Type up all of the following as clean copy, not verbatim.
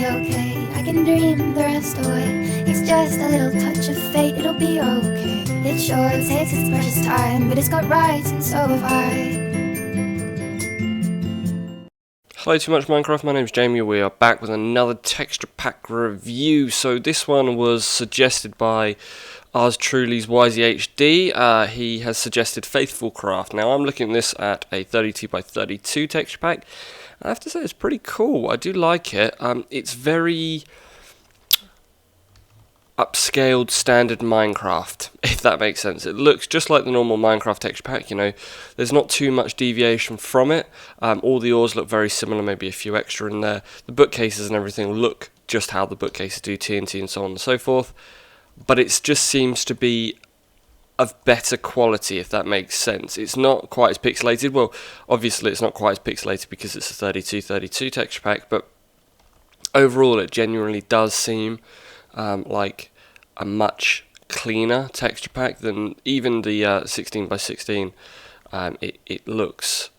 be okay. I can dream the rest away. It's just a little touch of fate, it'll be okay. It sure takes its precious time, but it's got rights and so have I. Hello Too Much Minecraft, my name's Jamie. We are back with another texture pack review. So this one was suggested by ours truly's YZHD. He has suggested Faithfulcraft. Now I'm looking at this at a 32 by 32 texture pack. I have to say it's pretty cool. I do like it. It's very upscaled standard Minecraft, if that makes sense. It looks just like the normal Minecraft texture pack, you know, there's not too much deviation from it. All the ores look very similar, maybe a few extra in there. The bookcases and everything look just how the bookcases do, TNT and so on and so forth, but it just seems to be of better quality, if that makes sense. It's not quite as pixelated. Well, obviously it's not quite as pixelated because it's a 32 texture pack, but overall it genuinely does seem like a much cleaner texture pack than even the 16 by 16. It looks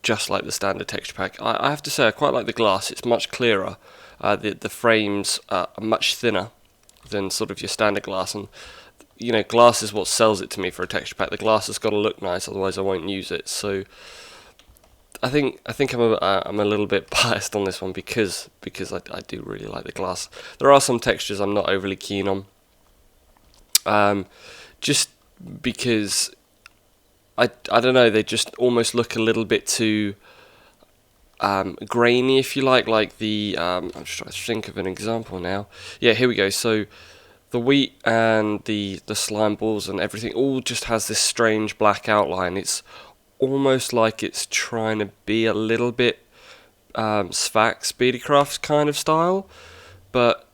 just like the standard texture pack. I have to say I quite like the glass. It's much clearer. The frames are much thinner than sort of your standard glass, and you know, glass is what sells it to me for a texture pack. The glass has got to look nice, otherwise I won't use it. So I think I'm a little bit biased on this one because I do really like the glass. There are some textures I'm not overly keen on, just because I don't know, they just almost look a little bit too grainy, if you like the I'm just trying to think of an example now. Yeah, here we go. So the wheat and the slime balls and everything all just has this strange black outline. It's almost like it's trying to be a little bit Faithfulcraft kind of style, but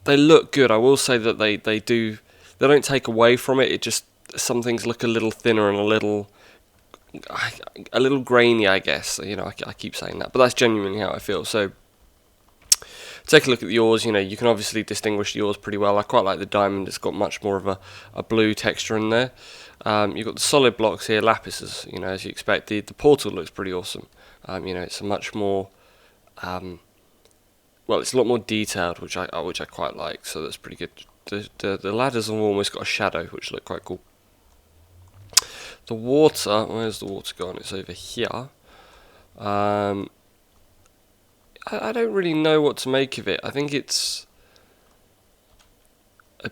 they look good. I will say that they don't take away from it. It just, some things look a little thinner and a little grainy, I guess. You know, I keep saying that, but that's genuinely how I feel. So take a look at the ores. You know, you can obviously distinguish the ores pretty well. I quite like the diamond. It's got much more of a blue texture in there. You've got the solid blocks here, lapis, you know, as you expect. The portal looks pretty awesome. You know, it's a much more, well, it's a lot more detailed, which I quite like. So that's pretty good. The ladders have almost got a shadow, which look quite cool. The water, where's the water gone? It's over here. I don't really know what to make of it. I think it's, I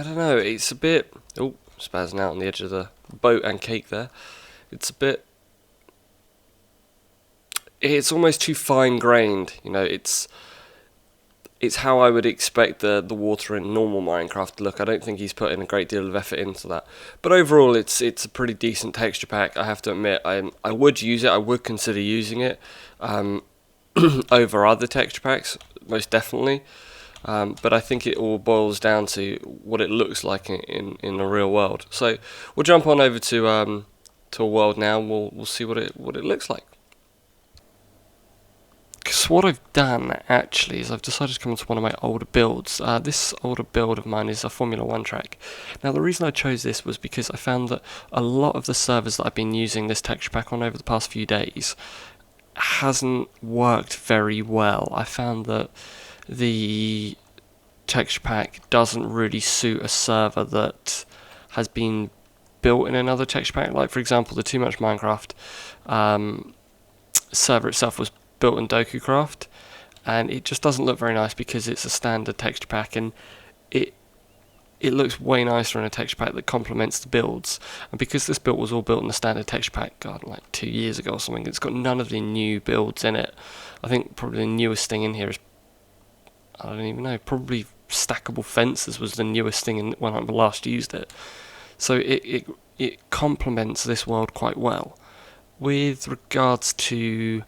don't know. It's a bit. Oh, spazzing out on the edge of the boat and cake there. It's a bit, it's almost too fine grained, you know. It's how I would expect the water in normal Minecraft to look. I don't think he's put in a great deal of effort into that, but overall it's a pretty decent texture pack. I have to admit, I would use it. I would consider using it over other texture packs, most definitely. But I think it all boils down to what it looks like in the real world. So we'll jump on over to a world now. And we'll see what it looks like. Because what I've done actually is I've decided to come into one of my older builds. This older build of mine is a Formula 1 track. Now the reason I chose this was because I found that a lot of the servers that I've been using this texture pack on over the past few days hasn't worked very well. I found that the texture pack doesn't really suit a server that has been built in another texture pack. Like for example, the Too Much Minecraft server itself was built in Faithfulcraft, and it just doesn't look very nice because it's a standard texture pack, and it looks way nicer in a texture pack that complements the builds. And because this build was all built in the standard texture pack, God, like 2 years ago or something, it's got none of the new builds in it. I think probably the newest thing in here is, I don't even know, probably stackable fences was the newest thing when I last used it. So it complements this world quite well. With regards to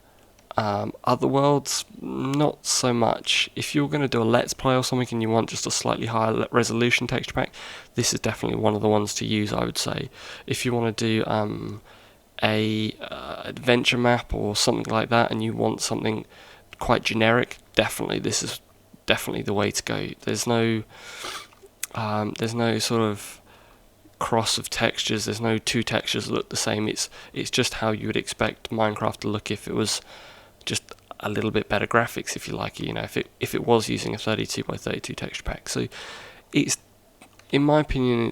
other worlds, not so much. If you're going to do a let's play or something and you want just a slightly higher resolution texture pack, this is definitely one of the ones to use, I would say. If you want to do a adventure map or something like that and you want something quite generic, definitely this is definitely the way to go. There's no sort of cross of textures. There's no two textures that look the same. It's just how you would expect Minecraft to look if it was just a little bit better graphics, if you like, you know, if it was using a 32 by 32 texture pack. So it's, in my opinion,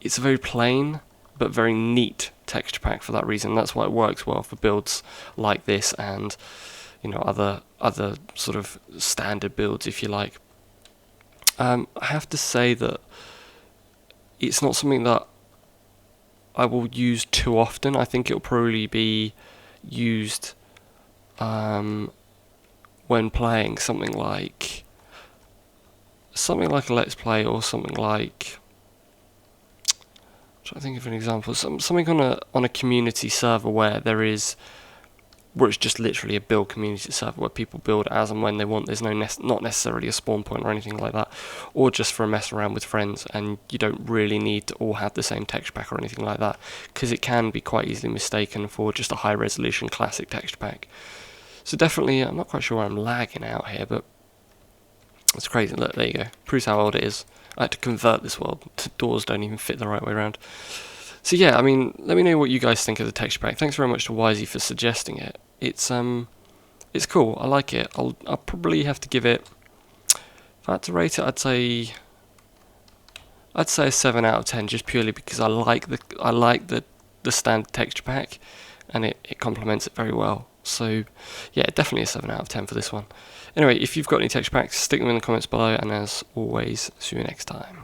it's a very plain but very neat texture pack for that reason. That's why it works well for builds like this, and you know, other sort of standard builds, if you like. I have to say that it's not something that I will use too often. I think it'll probably be used when playing something like a Let's Play, or something like, I'm trying to think of an example, something on a community server where it's just literally a build community server where people build as and when they want. There's not necessarily a spawn point or anything like that, or just for a mess around with friends, and you don't really need to all have the same texture pack or anything like that, because it can be quite easily mistaken for just a high resolution classic texture pack. So definitely, I'm not quite sure why I'm lagging out here, but it's crazy. Look, there you go. Proves how old it is. I had to convert this world. The doors don't even fit the right way around. So yeah, I mean, let me know what you guys think of the texture pack. Thanks very much to Wisey for suggesting it. It's cool. I like it. I'll probably have to give it, if I had to rate it, I'd say a 7 out of 10, just purely because I like the standard texture pack, and it complements it very well. So yeah, definitely a 7 out of 10 for this one. Anyway, if you've got any texture packs, stick them in the comments below, and as always, see you next time.